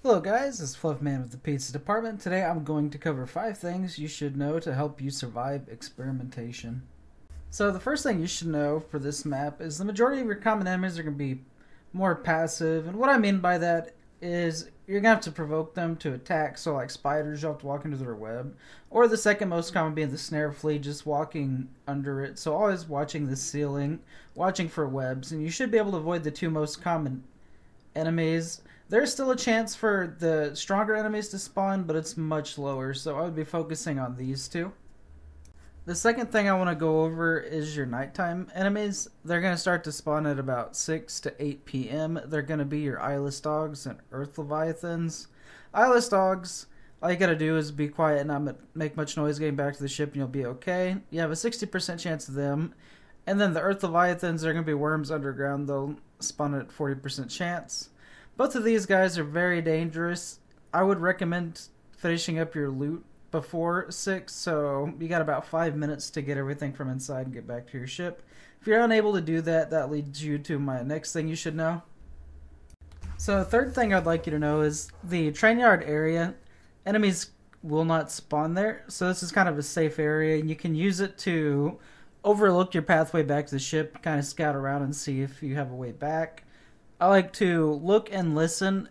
Hello guys, it's Fluff Man with the Pizza Department. Today I'm going to cover 5 things you should know to help you survive experimentation. So the first thing you should know for this map is the majority of your common enemies are going to be more passive, and what I mean by that is you're going to have to provoke them to attack, so like spiders, you'll have to walk into their web, or the second most common being the snare flea, just walking under it, so always watching the ceiling, watching for webs, and you should be able to avoid the 2 most common enemies. There's still a chance for the stronger enemies to spawn, but it's much lower, so I would be focusing on these 2. The second thing I want to go over is your nighttime enemies. They're going to start to spawn at about 6 to 8 p.m. They're going to be your eyeless dogs and earth leviathans. Eyeless dogs, all you got to do is be quiet and not make much noise getting back to the ship and you'll be okay. You have a 60% chance of them. And then the earth leviathans are going to be worms underground. They'll spawn at 40% chance. Both of these guys are very dangerous. I would recommend finishing up your loot before 6, so you got about 5 minutes to get everything from inside and get back to your ship. If you're unable to do that, that leads you to my next thing you should know. So the third thing I'd like you to know is the train yard area. Enemies will not spawn there, so this is kind of a safe area, and you can use it to overlook your pathway back to the ship, kind of scout around and see if you have a way back. I like to look and listen.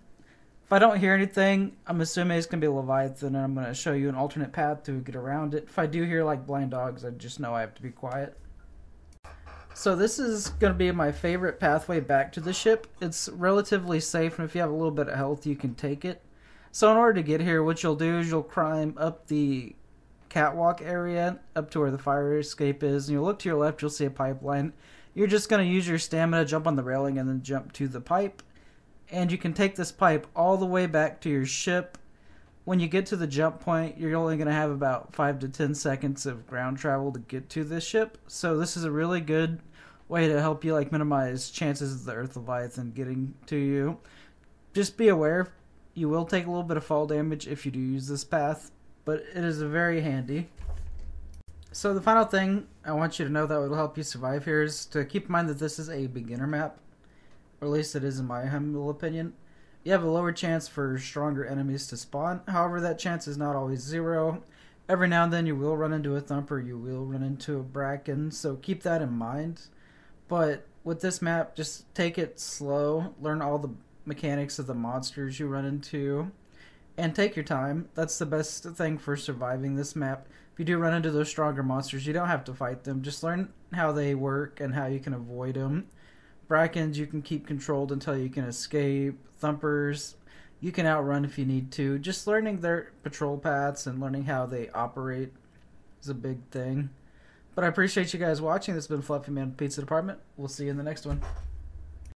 If I don't hear anything, I'm assuming it's going to be a Leviathan, and I'm going to show you an alternate path to get around it. If I do hear like blind dogs, I just know I have to be quiet. So this is going to be my favorite pathway back to the ship. It's relatively safe, and if you have a little bit of health, you can take it. So in order to get here, what you'll do is you'll climb up the catwalk area, up to where the fire escape is, and you'll look to your left, you'll see a pipeline. You're just going to use your stamina, jump on the railing, and then jump to the pipe. And you can take this pipe all the way back to your ship. When you get to the jump point, you're only going to have about 5 to 10 seconds of ground travel to get to this ship. So this is a really good way to help you minimize chances of the Earth Leviathan getting to you. Just be aware, you will take a little bit of fall damage if you do use this path, but it is very handy. So the final thing I want you to know that will help you survive here is to keep in mind that this is a beginner map, or at least it is in my humble opinion. You have a lower chance for stronger enemies to spawn, however that chance is not always 0. Every now and then you will run into a thumper, you will run into a bracken, so keep that in mind. But with this map, just take it slow, learn all the mechanics of the monsters you run into, and take your time. That's the best thing for surviving this map. If you do run into those stronger monsters, you don't have to fight them. Just learn how they work and how you can avoid them. Brackens you can keep controlled until you can escape. Thumpers you can outrun if you need to. Just learning their patrol paths and learning how they operate is a big thing. But I appreciate you guys watching. This has been Fluffy Man Pizza Department. We'll see you in the next one.